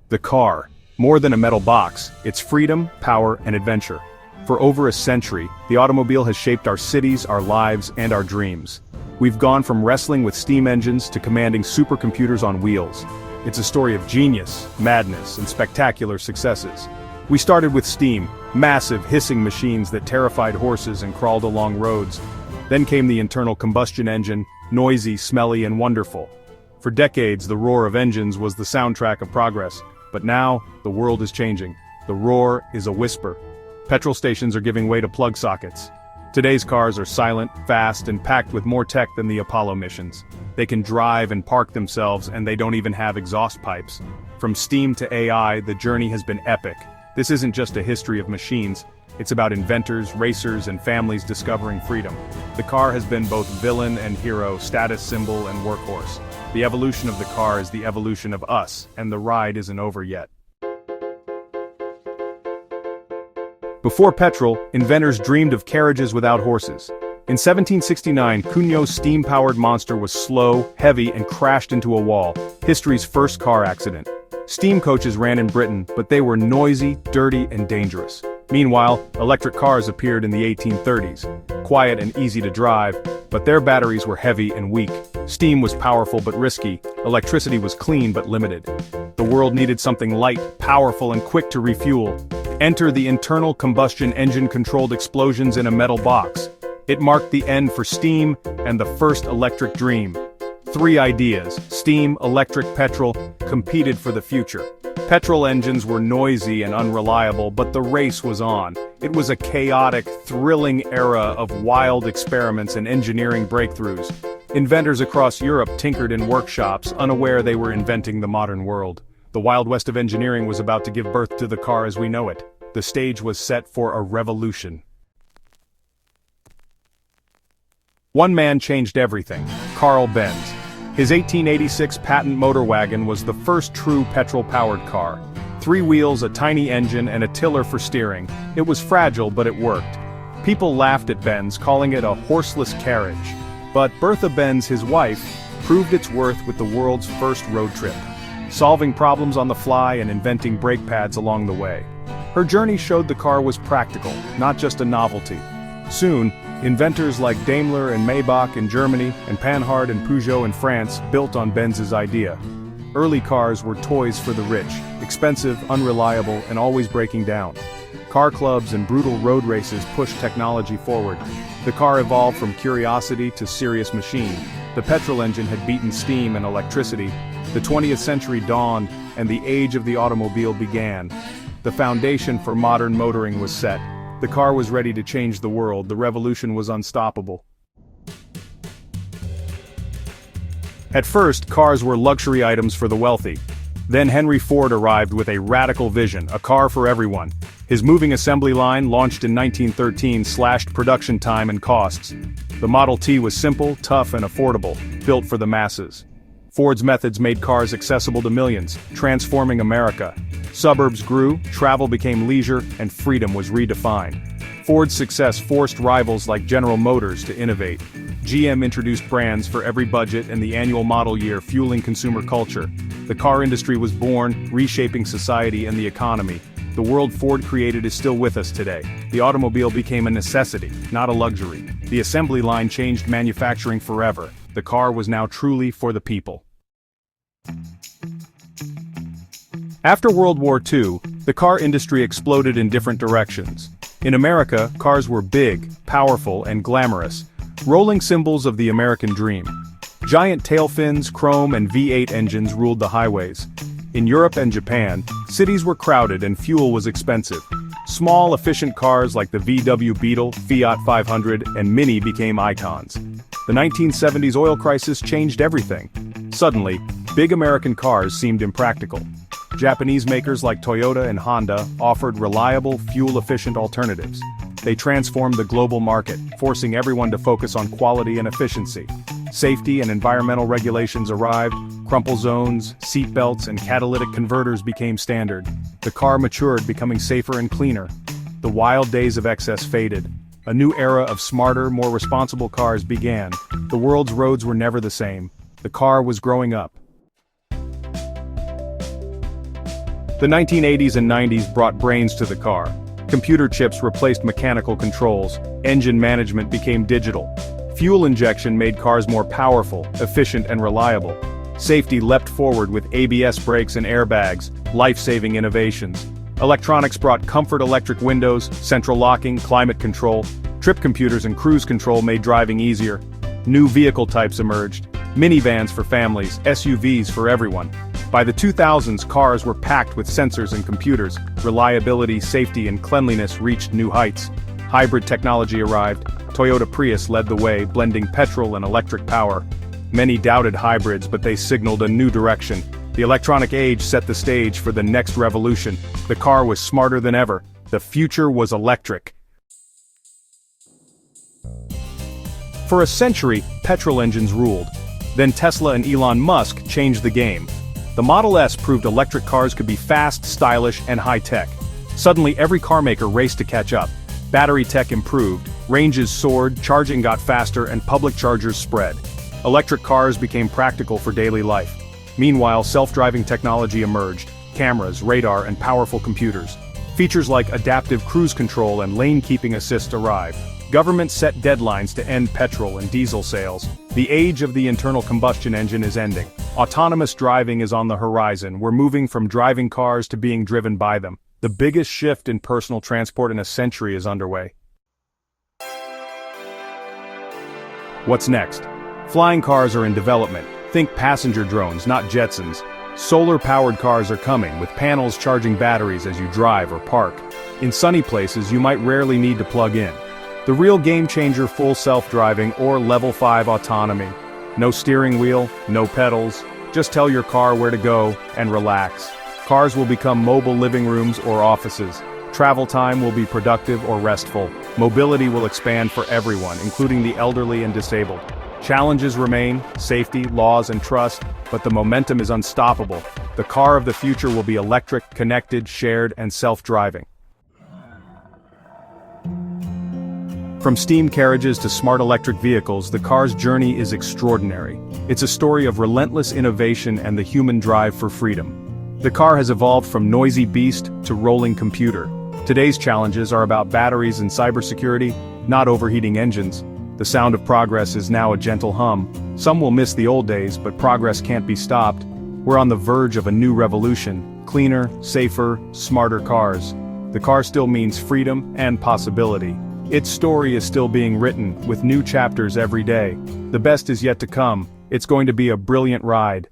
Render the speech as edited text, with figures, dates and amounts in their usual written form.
The car. More than a metal box, it's freedom, power, and adventure. For over a century, the automobile has shaped our cities, our lives, and our dreams. We've gone from wrestling with steam engines to commanding supercomputers on wheels. It's a story of genius, madness, and spectacular successes. We started with steam, massive hissing machines that terrified horses and crawled along roads. Then came the internal combustion engine, noisy, smelly, and wonderful. For decades, the roar of engines was the soundtrack of progress. But now, the world is changing. The roar is a whisper. Petrol stations are giving way to plug sockets. Today's cars are silent, fast, and packed with more tech than the Apollo missions. They can drive and park themselves, and they don't even have exhaust pipes. From steam to AI, the journey has been epic. This isn't just a history of machines. It's about inventors, racers, and families discovering freedom. The car has been both villain and hero, status symbol and workhorse. The evolution of the car is the evolution of us, and the ride isn't over yet. Before petrol, inventors dreamed of carriages without horses. In 1769, Cugnot's steam-powered monster was slow, heavy, and crashed into a wall, history's first car accident. Steam coaches ran in Britain, but they were noisy, dirty, and dangerous. Meanwhile, electric cars appeared in the 1830s. Quiet and easy to drive, but their batteries were heavy and weak. Steam was powerful but risky. Electricity was clean but limited. The world needed something light, powerful, and quick to refuel. Enter the internal combustion engine-controlled explosions in a metal box. It marked the end for steam and the first electric dream. Three ideas, steam, electric, petrol, competed for the future. Petrol engines were noisy and unreliable, but the race was on. It was a chaotic, thrilling era of wild experiments and engineering breakthroughs. Inventors across Europe tinkered in workshops, unaware they were inventing the modern world. The Wild West of engineering was about to give birth to the car as we know it. The stage was set for a revolution. One man changed everything, Karl Benz. His 1886 patent motor wagon was the first true petrol-powered car. 3 wheels, a tiny engine, and a tiller for steering. It was fragile, but it worked. People laughed at Benz, calling it a horseless carriage. But Bertha Benz, his wife, proved its worth with the world's first road trip, solving problems on the fly and inventing brake pads along the way. Her journey showed the car was practical, not just a novelty. Soon, inventors like Daimler and Maybach in Germany and Panhard and Peugeot in France built on Benz's idea. Early cars were toys for the rich, expensive, unreliable, and always breaking down. Car clubs and brutal road races pushed technology forward. The car evolved from curiosity to serious machine. The petrol engine had beaten steam and electricity. The 20th century dawned, and the age of the automobile began. The foundation for modern motoring was set. The car was ready to change the world. The revolution was unstoppable. At first, cars were luxury items for the wealthy. Then Henry Ford arrived with a radical vision, a car for everyone. His moving assembly line, launched in 1913, slashed production time and costs. The Model T was simple, tough, and affordable, built for the masses. Ford's methods made cars accessible to millions, transforming America. Suburbs grew, travel became leisure, and freedom was redefined. Ford's success forced rivals like General Motors to innovate. GM introduced brands for every budget and the annual model year, fueling consumer culture. The car industry was born, reshaping society and the economy. The world Ford created is still with us today. The automobile became a necessity, not a luxury. The assembly line changed manufacturing forever. The car was now truly for the people. After World War II, the car industry exploded in different directions. In America, cars were big, powerful, and glamorous, rolling symbols of the American dream. Giant tail fins, chrome, and V8 engines ruled the highways. In Europe and Japan, cities were crowded and fuel was expensive. Small, efficient cars like the VW Beetle, Fiat 500, and Mini became icons. The 1970s oil crisis changed everything. Suddenly, big American cars seemed impractical. Japanese makers like Toyota and Honda offered reliable, fuel-efficient alternatives. They transformed the global market, forcing everyone to focus on quality and efficiency. Safety and environmental regulations arrived, crumple zones, seat belts, and catalytic converters became standard. The car matured, becoming safer and cleaner. The wild days of excess faded. A new era of smarter, more responsible cars began. The world's roads were never the same. The car was growing up. The 1980s and 90s brought brains to the car. Computer chips replaced mechanical controls, engine management became digital. Fuel injection made cars more powerful, efficient and reliable. Safety leapt forward with ABS brakes and airbags, life-saving innovations. Electronics brought comfort: electric windows, central locking, climate control. Trip computers and cruise control made driving easier. New vehicle types emerged: minivans for families, SUVs for everyone. By the 2000s, cars were packed with sensors and computers. Reliability, safety and cleanliness reached new heights. Hybrid technology arrived. Toyota Prius led the way, blending petrol and electric power. Many doubted hybrids, but they signaled a new direction. The electronic age set the stage for the next revolution. The car was smarter than ever. The future was electric. For a century, petrol engines ruled. Then Tesla and Elon Musk changed the game. The Model S proved electric cars could be fast, stylish, and high-tech. Suddenly, every carmaker raced to catch up. Battery tech improved, ranges soared, charging got faster, and public chargers spread. Electric cars became practical for daily life. Meanwhile, self-driving technology emerged: cameras, radar, and powerful computers. Features like adaptive cruise control and lane-keeping assist arrived. Governments set deadlines to end petrol and diesel sales. The age of the internal combustion engine is ending. Autonomous driving is on the horizon. We're moving from driving cars to being driven by them. The biggest shift in personal transport in a century is underway. What's next? Flying cars are in development. Think passenger drones, not Jetsons. Solar-powered cars are coming, with panels charging batteries as you drive or park. In sunny places, you might rarely need to plug in. The real game-changer: full self-driving or level 5 autonomy. No steering wheel, no pedals. Just tell your car where to go and relax. Cars will become mobile living rooms or offices. Travel time will be productive or restful. Mobility will expand for everyone, including the elderly and disabled. Challenges remain: safety, laws, and trust, but the momentum is unstoppable. The car of the future will be electric, connected, shared, and self-driving. From steam carriages to smart electric vehicles, the car's journey is extraordinary. It's a story of relentless innovation and the human drive for freedom. The car has evolved from noisy beast to rolling computer. Today's challenges are about batteries and cybersecurity, not overheating engines. The sound of progress is now a gentle hum. Some will miss the old days, but progress can't be stopped. We're on the verge of a new revolution: cleaner, safer, smarter cars. The car still means freedom and possibility. Its story is still being written, with new chapters every day. The best is yet to come. It's going to be a brilliant ride.